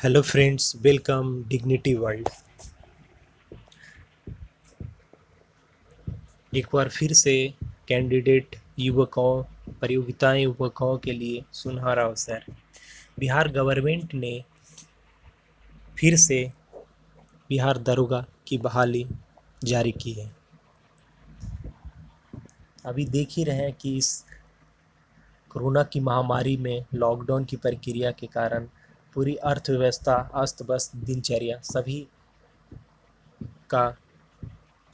Hello friends, welcome dignity world. एक बार फिर से कैंडिडेट युवकों, प्रतियोगिताएं युवकों के लिए सुनहरा अवसर। बिहार गवर्नमेंट ने फिर से बिहार दरोगा की बहाली जारी की है। अभी देख ही रहे हैं कि इस कोरोना की महामारी में लॉकडाउन की प्रक्रिया के कारण पूरी अर्थव्यवस्था अस्त व्यस्त, दिनचर्या सभी का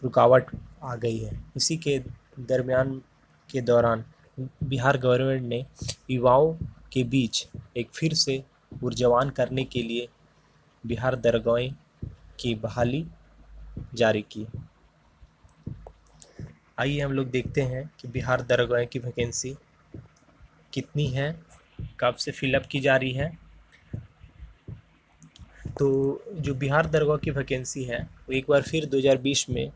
रुकावट आ गई है। इसी के दरमियान के दौरान बिहार गवर्नमेंट ने युवाओं के बीच एक फिर से ऊर्जावान करने के लिए बिहार दरगाहें की बहाली जारी की। आइए हम लोग देखते हैं कि बिहार दरगाहें की वैकेंसी कितनी है, कब से फिलअप की जा रही है। तो जो बिहार दरगाह की वैकेंसी है वो एक बार फिर 2020 में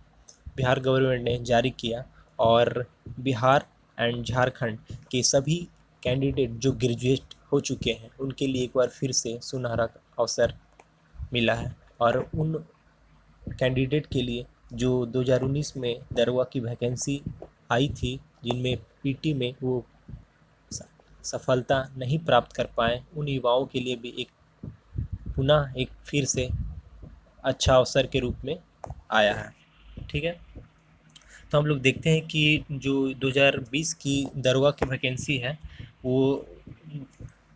बिहार गवर्नमेंट ने जारी किया और बिहार एंड झारखंड के सभी कैंडिडेट जो ग्रेजुएट हो चुके हैं उनके लिए एक बार फिर से सुनहरा अवसर मिला है। और उन कैंडिडेट के लिए जो 2019 में दरगाह की वैकेंसी आई थी, जिनमें पीटी में वो सफलता नहीं प्राप्त कर पाए, उन युवाओं के लिए भी एक पुनः एक फिर से अच्छा अवसर के रूप में आया है। ठीक है, तो हम लोग देखते हैं कि जो 2020 की दरोगा की वैकेंसी है वो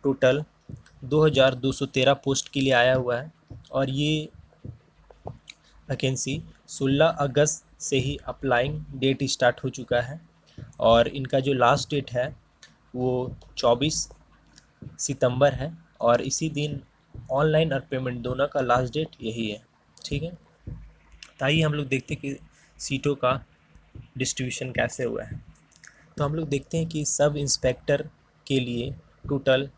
टोटल 2213 पोस्ट के लिए आया हुआ है। और ये वैकेंसी 16 अगस्त से ही अप्लाइंग डेट स्टार्ट हो चुका है और इनका जो लास्ट डेट है वो 24 सितंबर है और इसी दिन ऑनलाइन और पेमेंट दोनों का लास्ट डेट यही है। ठीक है, तो आइए हम लोग देखते हैं कि सीटों का डिस्ट्रीब्यूशन कैसे हुआ है। तो हम लोग देखते हैं कि सब इंस्पेक्टर के लिए टोटल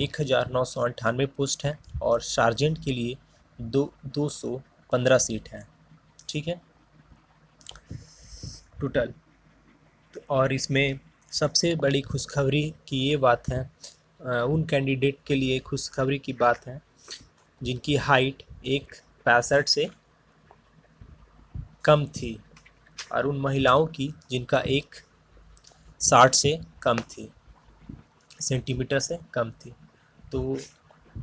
1998 पोस्ट है और सार्जेंट के लिए 215 सीट है। ठीक है, टोटल। और इसमें सबसे बड़ी खुशखबरी की ये बात है, उन कैंडिडेट के लिए खुशखबरी की बात है जिनकी हाइट 1.65 से कम थी और उन महिलाओं की जिनका 1.60 से कम थी, सेंटीमीटर से कम थी। तो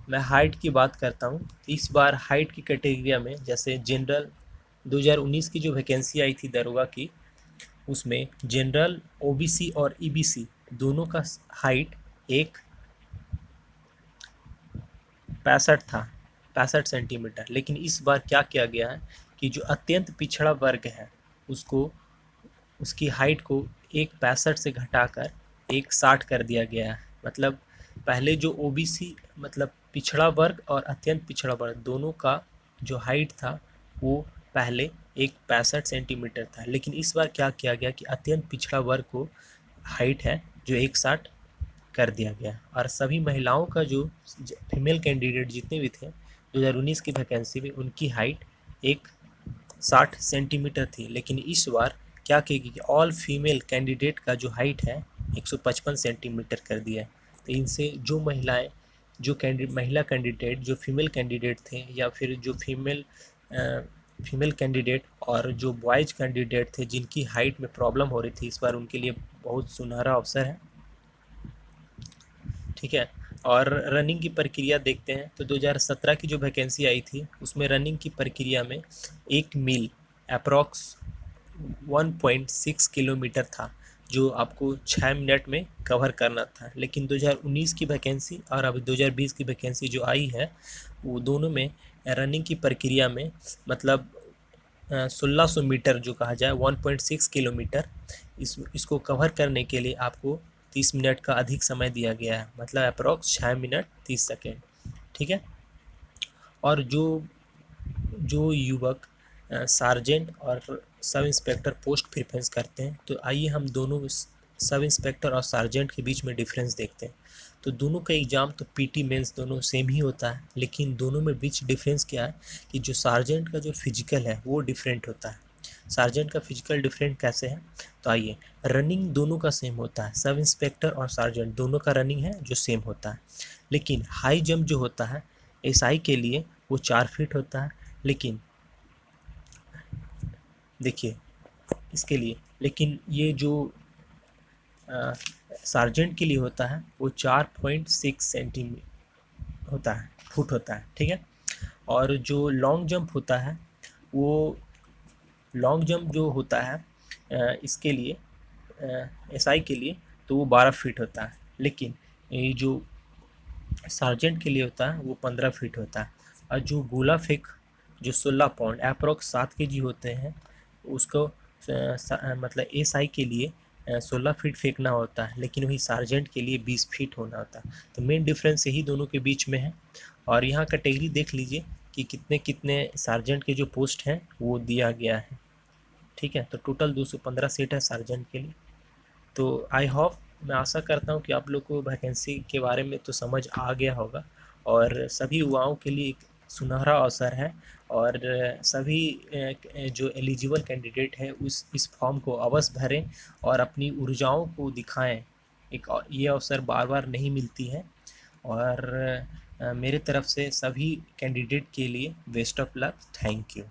मैं हाइट की बात करता हूँ। इस बार हाइट की कैटेगरी में जैसे जनरल 2019 की जो वैकेंसी आई थी दरोगा की, उसमें जनरल, ओबीसी और ईबीसी दोनों का हाइट 1.65 था, 65 सेंटीमीटर। लेकिन इस बार क्या किया गया है कि जो अत्यंत पिछड़ा वर्ग है उसको उसकी हाइट को 1.65 से घटाकर 1.60 कर दिया गया है। मतलब पहले जो ओबीसी मतलब पिछड़ा वर्ग और अत्यंत पिछड़ा वर्ग दोनों का जो हाइट था वो पहले 1.65 सेंटीमीटर था, लेकिन इस बार क्या किया गया कि अत्यंत पिछड़ा वर्ग को हाइट है जो 1.60 कर दिया गया। और सभी महिलाओं का जो फीमेल कैंडिडेट जितने भी थे 2019 की वैकेंसी में उनकी हाइट 1.60 सेंटीमीटर थी, लेकिन इस बार क्या किया कि ऑल फीमेल कैंडिडेट का जो हाइट है 155 सेंटीमीटर कर दिया है। तो इनसे जो महिलाएं जो महिला कैंडिडेट जो फीमेल कैंडिडेट थे या फिर जो फीमेल कैंडिडेट और जो बॉयज कैंडिडेट थे जिनकी हाइट में प्रॉब्लम हो रही थी, इस बार उनके लिए बहुत सुनहरा अवसर है। ठीक है, और रनिंग की प्रक्रिया देखते हैं तो 2017 की जो वैकेंसी आई थी उसमें रनिंग की प्रक्रिया में 1 मील अप्रॉक्स 1.6 किलोमीटर था जो आपको 6 मिनट में कवर करना था। लेकिन 2019 की वैकेंसी और अभी 2020 की वैकेंसी जो आई है वो दोनों में रनिंग की प्रक्रिया में मतलब 1600 मीटर जो कहा जाए 1.6 किलोमीटर, इसको कवर करने के लिए आपको 30 मिनट का अधिक समय दिया गया है, मतलब अप्रॉक्स 6 मिनट 30 सेकेंड। ठीक है, और जो जो युवक सार्जेंट और सब इंस्पेक्टर पोस्ट प्रेफरेंस करते हैं, तो आइए हम दोनों सब इंस्पेक्टर और सार्जेंट के बीच में डिफरेंस देखते हैं। तो दोनों का एग्ज़ाम तो पीटी मेंस दोनों सेम ही होता है, लेकिन दोनों में बीच डिफरेंस क्या है कि जो सार्जेंट का जो फिजिकल है वो डिफरेंट होता है। सार्जेंट का फिजिकल डिफरेंट कैसे है, तो आइए, रनिंग दोनों का सेम होता है, सब इंस्पेक्टर और सार्जेंट दोनों का रनिंग है जो सेम होता है, लेकिन हाई जंप जो होता है एसआई के लिए वो 4 फीट होता है, लेकिन देखिए इसके लिए, लेकिन ये जो सार्जेंट के लिए होता है वो 4.6 सेंटीमीटर होता है, फुट होता है, ठीक है। और जो लॉन्ग जंप होता है वो, लॉन्ग जंप जो होता है इसके लिए, एसआई के लिए, तो वो 12 फीट होता है, लेकिन ये जो सार्जेंट के लिए होता है वो 15 फीट होता है। और जो गोला फेंक जो 16 पाउंड अप्रॉक्स 7 kg होते हैं, उसको मतलब एसआई के लिए 16 फीट फेंकना होता है, लेकिन वही सार्जेंट के लिए 20 फीट होना होता है। तो मेन डिफरेंस यही दोनों के बीच में है। और यहाँ कैटेगरी देख लीजिए कि कितने कितने सार्जेंट के जो पोस्ट हैं वो दिया गया है, ठीक है। तो टोटल 215 सीट है सार्जेंट के लिए। तो आई होप, मैं आशा करता हूँ कि आप लोग को वैकेंसी के बारे में तो समझ आ गया होगा, और सभी युवाओं के लिए एक सुनहरा अवसर है। और सभी जो एलिजिबल कैंडिडेट है इस फॉर्म को अवश्य भरें और अपनी ऊर्जाओं को दिखाएं। ये अवसर बार बार नहीं मिलती है। और मेरे तरफ से सभी कैंडिडेट के लिए best of luck. Thank you.